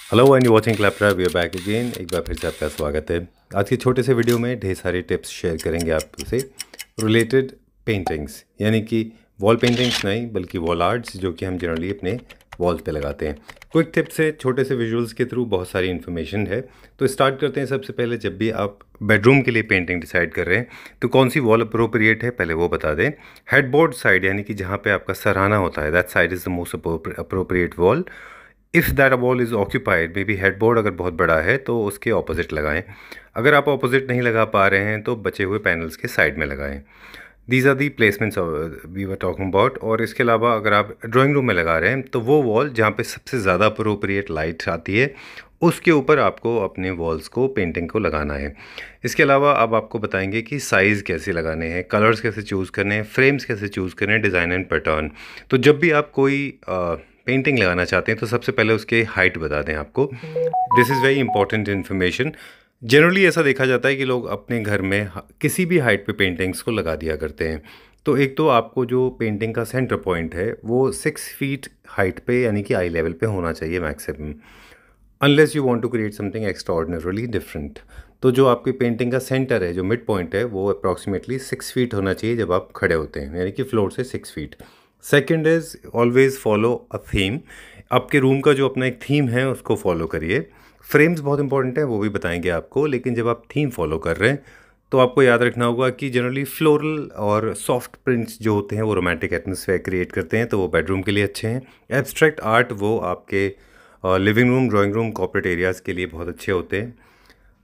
Hello and watching क्लैपरा, we are back again. एक बार फिर से आपका स्वागत है। आज के छोटे से वीडियो में ढेर सारे टिप्स शेयर करेंगे आपसे रिलेटेड पेंटिंग्स, यानी कि वॉल पेंटिंग्स नहीं बल्कि वॉल आर्ट्स, जो कि हम जनरली अपने वॉल्स पे लगाते हैं। क्विक टिप्स से छोटे से विजुअल्स के थ्रू बहुत सारी इन्फॉर्मेशन है। तो स्टार्ट करते हैं। सबसे पहले, जब भी आप बेडरूम के लिए पेंटिंग डिसाइड कर रहे हैं तो कौन सी वॉल अप्रोप्रिएट है, पहले वो बता दें। हेडबोर्ड साइड, यानी कि जहाँ पे आपका सराहना होता है, that side is the most appropriate wall. If that wall is occupied, may be headboard अगर बहुत बड़ा है तो उसके ऑपोजिट लगाएं। अगर आप ऑपोजिट नहीं लगा पा रहे हैं तो बचे हुए पैनल्स के साइड में लगाएं। These are the placements we were talking about. और इसके अलावा अगर आप ड्राइंग रूम में लगा रहे हैं तो वो वॉल जहाँ पे सबसे ज़्यादा अप्रोप्रिएट लाइट आती है उसके ऊपर आपको अपने वॉल्स को, पेंटिंग को लगाना है। इसके अलावा अब आपको बताएंगे कि साइज़ कैसे लगाने हैं, कलर्स कैसे चूज़ करने हैं, फ्रेम्स कैसे चूज़ करने हैं, डिज़ाइन एंड पैटर्न। तो जब भी आप कोई पेंटिंग लगाना चाहते हैं तो सबसे पहले उसके हाइट बता दें आपको। This is very important information. Generally ऐसा देखा जाता है कि लोग अपने घर में किसी भी हाइट पे पेंटिंग्स को लगा दिया करते हैं। तो एक तो आपको जो पेंटिंग का सेंटर पॉइंट है वो 6 फीट हाइट पे, यानी कि आई लेवल पे होना चाहिए maximum, unless you want to create something extraordinarily different. तो जो आपकी पेंटिंग का सेंटर है, जो मिड पॉइंट है, वो अप्रॉक्सीमेटली 6 फीट होना चाहिए जब आप खड़े होते हैं, यानी कि फ्लोर से 6 feet. Second is always follow a theme. आपके रूम का जो अपना एक थीम है उसको फॉलो करिए। फ्रेम्स बहुत इंपॉर्टेंट है, वो भी बताएंगे आपको, लेकिन जब आप थीम फॉलो कर रहे हैं तो आपको याद रखना होगा कि जनरली फ्लोरल और सॉफ्ट प्रिंट्स जो होते हैं वो रोमांटिक एटमॉस्फेयर क्रिएट करते हैं, तो वो बेडरूम के लिए अच्छे हैं। एब्स्ट्रैक्ट आर्ट वो आपके living room, drawing room, corporate areas के लिए बहुत अच्छे होते हैं।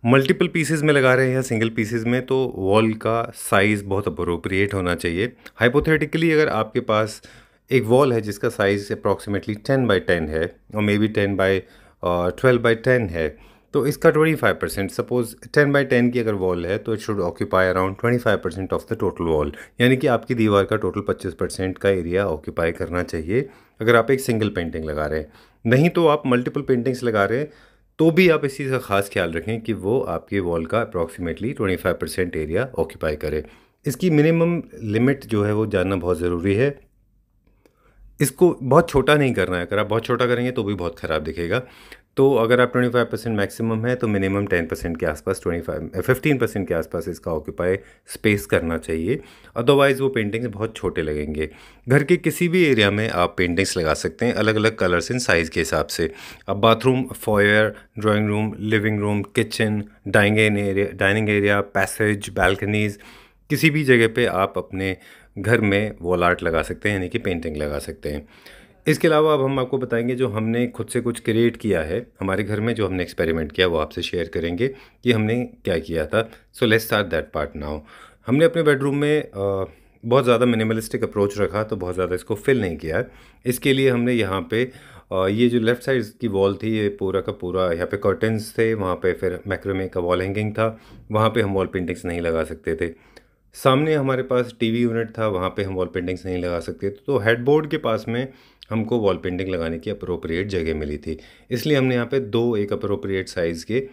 मल्टीपल पीसेस में लगा रहे हैं या सिंगल पीसेस में, तो वॉल का साइज़ बहुत अप्रोप्रिएट होना चाहिए। हाइपोथेटिकली अगर आपके पास एक वॉल है जिसका साइज़ अप्रॉक्सीमेटली 10x10 है और मे बी 10x12x10 है, तो इसका 25%, सपोज 10x10 की अगर वॉल है तो it should occupy around 25% of the total wall, यानी कि आपकी दीवार का टोटल 25% का एरिया ऑक्यूपाई करना चाहिए अगर आप एक सिंगल पेंटिंग लगा रहे हैं। नहीं तो आप मल्टीपल पेंटिंग्स लगा रहे हैं तो भी आप इस चीज़ का ख़ास ख्याल रखें कि वो आपके वॉल का अप्रॉक्सीमेटली 25% एरिया ऑक्यूपाई करे। इसकी मिनिमम लिमिट जो है वो जानना बहुत ज़रूरी है। इसको बहुत छोटा नहीं करना है, अगर आप बहुत छोटा करेंगे तो भी बहुत ख़राब दिखेगा। तो अगर आप 25% मैक्सिमम है तो मिनिमम 10% के आसपास, 15% के आसपास इसका ऑक्यूपाई स्पेस करना चाहिए। अदरवाइज़ वो पेंटिंग्स बहुत छोटे लगेंगे। घर के किसी भी एरिया में आप पेंटिंग्स लगा सकते हैं अलग अलग कलर्स एंड साइज़ के हिसाब से। अब bathroom, foyer, drawing room, living room, kitchen, dining area, passage, balconies, किसी भी जगह पे आप अपने घर में वॉल आर्ट लगा सकते हैं, यानी कि पेंटिंग लगा सकते हैं। इसके अलावा अब हम आपको बताएंगे जो हमने खुद से कुछ क्रिएट किया है हमारे घर में, जो हमने एक्सपेरिमेंट किया वो आपसे शेयर करेंगे कि हमने क्या किया था। So let's start that part now. हमने अपने बेडरूम में बहुत ज़्यादा मिनिमलिस्टिक अप्रोच रखा, तो बहुत ज़्यादा इसको फिल नहीं किया है। इसके लिए हमने यहाँ पे ये जो लेफ़्ट साइड की वॉल थी, ये पूरा का पूरा, यहाँ पे कर्टन्स थे, वहाँ पे फिर मैक्रोमे का वॉल हैंगिंग था, वहाँ पे हम वॉल पेंटिंग्स नहीं लगा सकते थे। सामने हमारे पास टीवी यूनिट था, वहाँ पे हम वॉल पेंटिंग्स नहीं लगा सकते थे। तो हेडबोर्ड के पास में हमको वॉल पेंटिंग लगाने की अप्रोप्रिएट जगह मिली थी, इसलिए हमने यहाँ पे दो एक अप्रोप्रिएट साइज़ के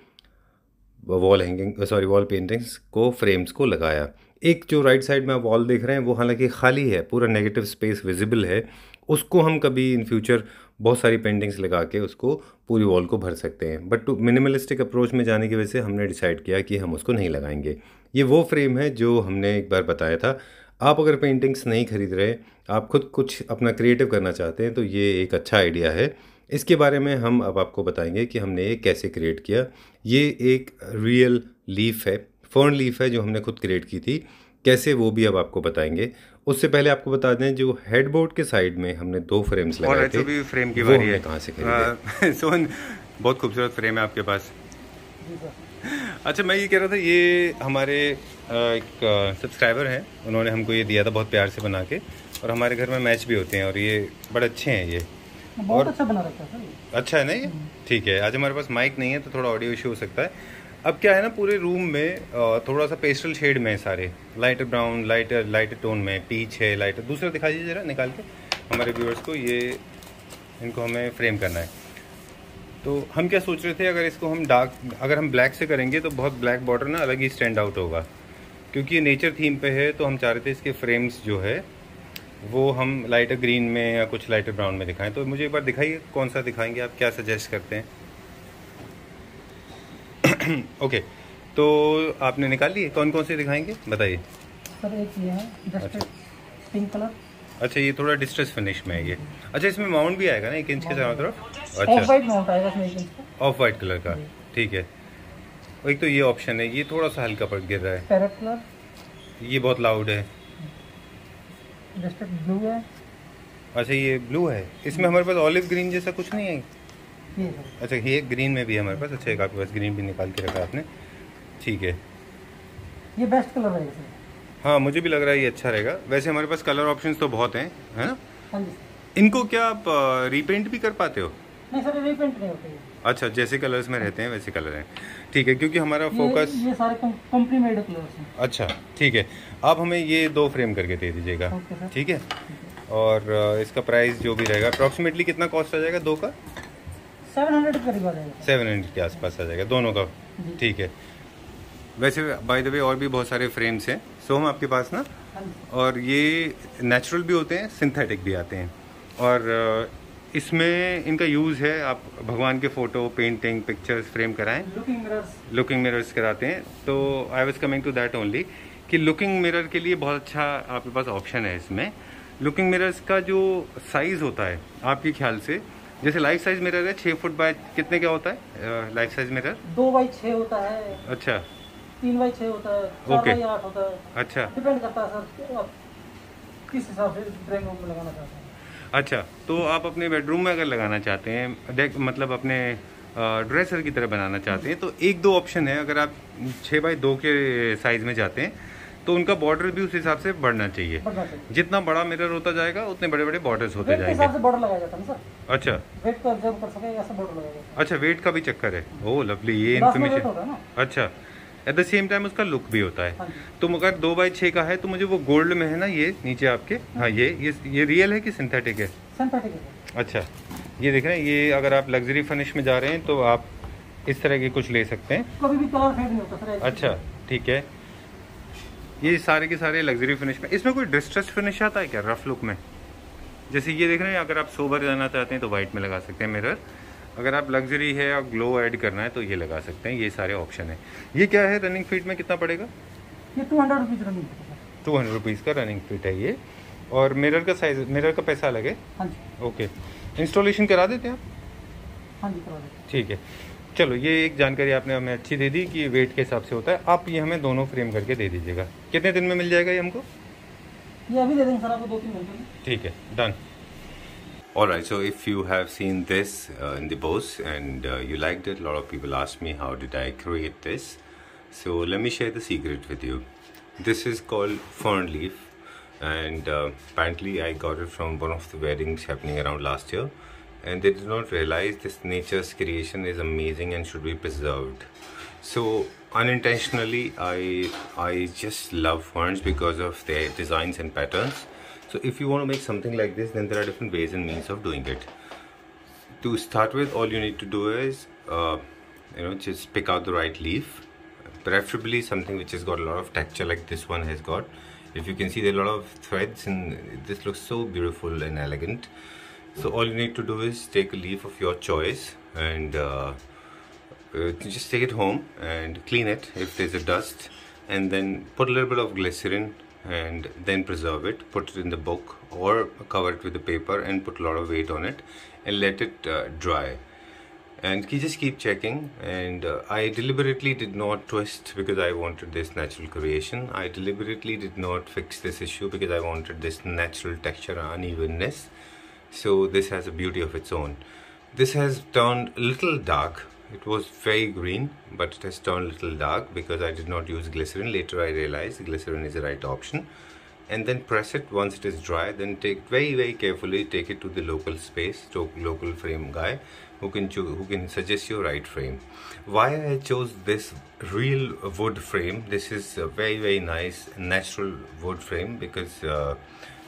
वॉल पेंटिंग्स को, फ्रेम्स को लगाया। एक जो राइट साइड में आप वॉल देख रहे हैं वो हालांकि खाली है, पूरा नेगेटिव स्पेस विजिबल है, उसको हम कभी इन फ्यूचर बहुत सारी पेंटिंग्स लगा के उसको पूरी वॉल को भर सकते हैं। बट टू मिनिमलिस्टिक अप्रोच में जाने की वजह से हमने डिसाइड किया कि हम उसको नहीं लगाएंगे। ये वो फ्रेम है जो हमने एक बार बताया था। आप अगर पेंटिंग्स नहीं खरीद रहे, आप खुद कुछ अपना क्रिएटिव करना चाहते हैं, तो ये एक अच्छा आइडिया है। इसके बारे में हम अब आपको बताएंगे कि हमने ये कैसे क्रिएट किया। ये एक रियल लीफ है, फर्न लीफ है, जो हमने खुद क्रिएट की थी। कैसे, वो भी अब आपको बताएंगे। उससे पहले आपको बता दें, जो हेडबोर्ड के साइड में हमने दो फ्रेम्स लगाए थे, भी फ्रेम की वो बारी हमने है। कहाँ से खरीदे? सोहन, बहुत खूबसूरत फ्रेम है आपके पास। अच्छा, मैं ये कह रहा था, ये हमारे एक सब्सक्राइबर हैं, उन्होंने हमको ये दिया था बहुत प्यार से बना के, और हमारे घर में मैच भी होते हैं, और ये बड़े अच्छे हैं। ये बहुत अच्छा बना रखा है। अच्छा है ना ये? ठीक है। आज हमारे पास माइक नहीं है तो थोड़ा ऑडियो इशू हो सकता है। अब क्या है ना, पूरे रूम में थोड़ा सा पेस्टल शेड में सारे, लाइटर ब्राउन, लाइटर टोन में, पीच है, लाइटर। दूसरा दिखा दीजिए ज़रा निकाल के हमारे व्यूअर्स को। ये इनको हमें फ्रेम करना है। तो हम क्या सोच रहे थे, अगर हम ब्लैक से करेंगे तो बहुत ब्लैक बॉर्डर ना अलग ही स्टैंड आउट होगा, क्योंकि ये नेचर थीम पे है। तो हम चाह रहे थे इसके फ्रेम्स जो है वो हम लाइटर ग्रीन में या कुछ लाइटर ब्राउन में दिखाएं। तो मुझे एक बार दिखाइए, कौन सा दिखाएंगे आप, क्या सजेस्ट करते हैं? ओके, तो आपने निकाल लिए, कौन कौन से दिखाएंगे बताइए। सर एक ये है डस्टेड पिंक कलर। अच्छा, ये थोड़ा डिस्ट्रेस फिनिश में है ये। अच्छा, इसमें माउंट भी आएगा ना 1 इंच के चारों तरफ? ऑफ अच्छा, वाइट माउंट आएगा इसमें 1 इंच का। ऑफ वाइट कलर का, ठीक है। एक तो ये ऑप्शन है, ये थोड़ा सा हल्का पड़ गिर रहा है, पैरेट कलर। ये बहुत लाउड है। डस्टेड ब्लू है। अच्छा, ये ब्लू है, इसमें हमारे पास ऑलिव ग्रीन जैसा कुछ नहीं है? ये सर अच्छा, ये ग्रीन में भी है हमारे पास। अच्छा, एक आपके पास ग्रीन भी निकाल के रखा है आपने, ठीक है। ये बेस्ट कलर रहेगा सर। हाँ, मुझे भी लग रहा है ये अच्छा रहेगा। वैसे हमारे पास कलर ऑप्शंस तो बहुत हैं, है ना? हाँ जी सर। इनको क्या आप रीपेंट भी कर पाते हो? नहीं सर, रीपेंट नहीं होते ये। अच्छा, जैसे कलर्स में रहते हैं वैसे कलर हैं, ठीक है, क्योंकि हमारा फोकस। ये सारे कंपनी मेड कलर्स हैं। अच्छा, ठीक है, आप हमें ये 2 फ्रेम करके दे दीजिएगा, ओके सर। ठीक है। और इसका प्राइस जो भी रहेगा अप्रॉक्सीमेटली कितना कॉस्ट आ जाएगा 2 का? 700 के करीब आ जाएगा। 700 के आसपास आ जाएगा दोनों का, ठीक है। वैसे बाय द वे और भी बहुत सारे फ्रेम्स हैं सोहम आपके पास ना, हाँ जी। और ये नेचुरल भी होते हैं, सिंथेटिक भी आते हैं। और इसमें इनका यूज़ है, आप भगवान के फ़ोटो, पेंटिंग, पिक्चर्स फ्रेम कराएं, लुकिंग मिरर्स कराते हैं। तो I was coming to that only कि लुकिंग मिरर के लिए बहुत अच्छा आपके पास ऑप्शन है इसमें। लुकिंग मिरर्स का जो साइज़ होता है आपके ख्याल से, जैसे लाइफ साइज मिरर है 6 फुट बाय कितने का होता है लाइफ साइज मिरर? 2x6 होता है। अच्छा, 3x6 होता है, ओके। 4x8 होता है। अच्छा, डिपेंड करता है सर, आप किस हिसाब से ड्राइंग रूम में लगाना चाहते हैं। अच्छा, तो आप अपने बेडरूम में अगर लगाना चाहते हैं, मतलब अपने ड्रेसर की तरह बनाना चाहते हैं, तो 1-2 ऑप्शन है। अगर आप 6x2 के साइज में जाते हैं तो उनका बॉर्डर भी उस हिसाब से बढ़ना चाहिए। जितना बड़ा मिरर होता जाएगा उतने बड़े बड़े बॉर्डर्स होते जाएंगे। हिसाब से बॉर्डर लगाया जाता है ना सर। अच्छा, वेट को ऑब्जर्व कर सके ऐसा बॉर्डर लगाया जाता है। अच्छा, वेट का भी चक्कर है। ओह लवली, ये ग्लास में वेट इन्फॉर्मेशन। होता है ना। अच्छा, एट द सेम टाइम उसका लुक भी होता है। हाँ जी। तो मगर 2x6 का है, तो मुझे वो गोल्ड में है ना, ये नीचे आपके, हाँ, ये रियल है कि सिंथेटिक है? सिंथेटिक है। अच्छा, ये देख रहे हैं, ये अगर आप लग्जरी फिनिश में जा रहे हैं तो आप इस तरह के कुछ ले सकते हैं। कभी भी कलर फेड नहीं होता सर। अच्छा, ठीक है, ये सारे के सारे लग्जरी फिनिश में। इसमें कोई डिस्ट्रेस फिनिश आता है क्या रफ लुक में? जैसे ये देख रहे हैं, अगर आप सोबर जाना चाहते हैं तो वाइट में लगा सकते हैं मिरर। अगर आप लग्जरी है और ग्लो ऐड करना है तो ये लगा सकते हैं। ये सारे ऑप्शन है। ये क्या है, रनिंग फीट में कितना पड़ेगा? ये 200 रुपीज़ रनिंग है सर। 200 रुपीज़ का रनिंग फीट है ये। और मिरर का साइज, मिरर का पैसा अलग है? हाँ जी। ओके, इंस्टॉलेशन करा देते हैं आप? हाँ जी, करवा देते हैं। ठीक है, चलो, ये एक जानकारी आपने हमें अच्छी दे दी कि वेट के हिसाब से होता है। आप ये हमें दोनों फ्रेम करके दे दीजिएगा। कितने दिन में मिल जाएगा ये हमको? ये अभी दे देंगे सर आपको 2-3 घंटे में। ठीक है, done. Alright, so if you have seen this in the post and you liked it, a lot of people asked me how did I create this. So let me share the secret with you. This is called fern leaf, and apparently I got it from one of the weddings happening around last year, and they did not realize this nature's creation is amazing and should be preserved. So unintentionally I just love ferns because of their designs and patterns. So if you want to make something like this, then there are different ways and means of doing it. To start with, all you need to do is just pick out the right leaf, preferably something which has got a lot of texture like this one has got. If you can see, there are a lot of threads and this looks so beautiful and elegant. So all you need to do is take a leaf of your choice and just take it home and clean it if there's a dust, and then put a little bit of glycerin and then preserve it. Put it in the book or cover it with the paper and put a lot of weight on it and let it dry. And you just keep checking. And I deliberately did not twist because I wanted this natural creation. I deliberately did not fix this issue because I wanted this natural texture and unevenness. So this has a beauty of its own. This has turned a little dark. It was very green, but it has turned a little dark because I did not use glycerin. Later I realized glycerin is the right option. And then press it once it is dry. Then take very carefully, take it to the local space, to local frame guy who can suggest your right frame. Why I chose this real wood frame? This is a very nice natural wood frame because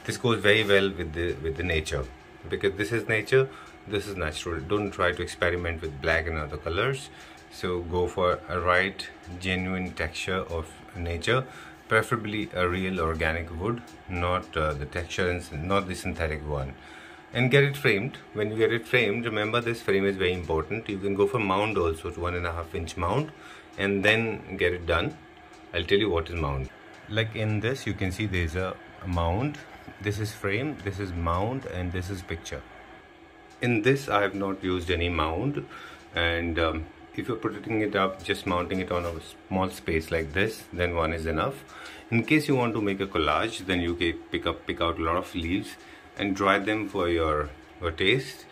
this goes very well with the nature. Because this is nature. This is natural. Don't try to experiment with black and other colors. So go for a right genuine texture of nature, preferably a real organic wood, not the texture and not the synthetic one. and get it framed. When you get it framed, remember this frame is very important. You can go for mound also, to 1.5 inch mound, and then get it done. I'll tell you what is mound. Like in this, you can see there's a mound. This is frame, this is mound, and this is picture. In this, I have not used any mound, and if you're putting it up, just mounting it on a small space like this, then one is enough. In case you want to make a collage, then you can pick out a lot of leaves and dry them for your taste,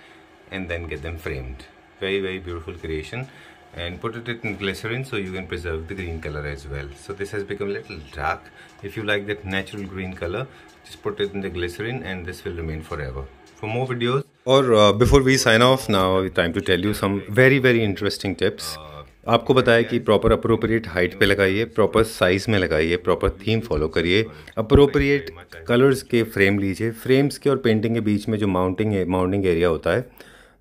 and then get them framed. Very, very beautiful creation. And put it in glycerin so you can preserve the green color as well. So this has become a little dark. If you like that natural green color, just put it in the glycerin and this will remain forever. For more videos, और before we sign off now, time to tell you some very very interesting tips. आपको बताया कि proper appropriate height पे लगाइए, proper size में लगाइए, proper theme follow करिए, appropriate colours के फ्रेम लीजिए. फ्रेम्स के और पेंटिंग के बीच में जो माउंटिंग एरिया होता है,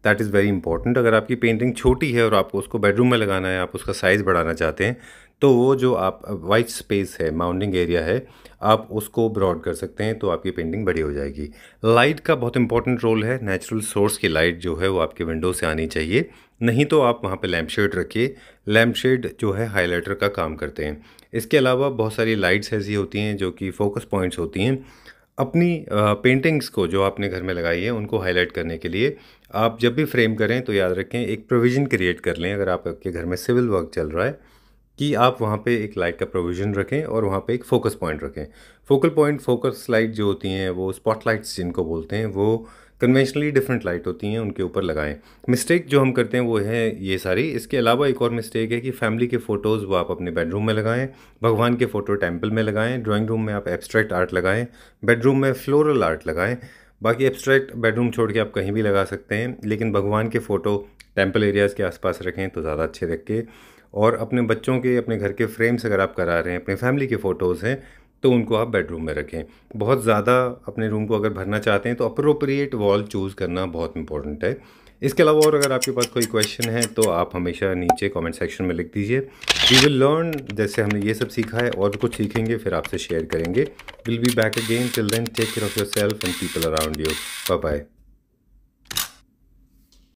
दैट इज़ वेरी इंपॉर्टेंट. अगर आपकी पेंटिंग छोटी है और आपको उसको बेडरूम में लगाना है, आप उसका साइज़ बढ़ाना चाहते हैं, तो वो जो आप वाइट स्पेस है, माउंटिंग एरिया है, आप उसको ब्रॉड कर सकते हैं, तो आपकी पेंटिंग बड़ी हो जाएगी. लाइट का बहुत इंपॉर्टेंट रोल है. नेचुरल सोर्स की लाइट जो है वो आपके विंडो से आनी चाहिए, नहीं तो आप वहाँ पे लैम्प शेड रखिए. लैम्प शेड जो है हाइलाइटर का काम करते हैं. इसके अलावा बहुत सारी लाइट्स ऐसी होती हैं जो कि फोकस पॉइंट्स होती हैं. अपनी पेंटिंग्स को जो आपने घर में लगाई है उनको हाईलाइट करने के लिए आप जब भी फ्रेम करें तो याद रखें, एक प्रोविज़न क्रिएट कर लें. अगर आपके घर में सिविल वर्क चल रहा है, कि आप वहाँ पे एक लाइट का प्रोविज़न रखें और वहाँ पे एक फोकस पॉइंट रखें. फोकस लाइट जो होती हैं वो स्पॉटलाइट्स जिनको बोलते हैं, वो कन्वेंशनली डिफरेंट लाइट होती हैं, उनके ऊपर लगाएं. मिस्टेक जो हम करते हैं वो है ये सारी. इसके अलावा एक और मिस्टेक है कि फैमिली के फ़ोटोज़ वो आप अपने बेडरूम में लगाएं, भगवान के फ़ोटो टेंपल में लगाएं, ड्राइंग रूम में आप एब्स्ट्रैक्ट आर्ट लगाएं, बेडरूम में फ्लोरल आर्ट लगाएं. बाकी एब्स्ट्रैक्ट बेडरूम छोड़ के आप कहीं भी लगा सकते हैं, लेकिन भगवान के फ़ोटो टेंपल एरियाज़ के आसपास रखें तो ज़्यादा अच्छे रख के. और अपने बच्चों के, अपने घर के फ्रेम्स अगर आप करा रहे हैं, अपने फैमिली के फ़ोटोज़ हैं, तो उनको आप बेडरूम में रखें. बहुत ज़्यादा अपने रूम को अगर भरना चाहते हैं तो अप्रोप्रिएट वॉल चूज़ करना बहुत इंपॉर्टेंट है. इसके अलावा और अगर आपके पास कोई क्वेश्चन है तो आप हमेशा नीचे कमेंट सेक्शन में लिख दीजिए. We will learn. जैसे हमने ये सब सीखा है और कुछ सीखेंगे, फिर आपसे शेयर करेंगे. Will be back again. Till then take care of yourself and people around you. Bye bye.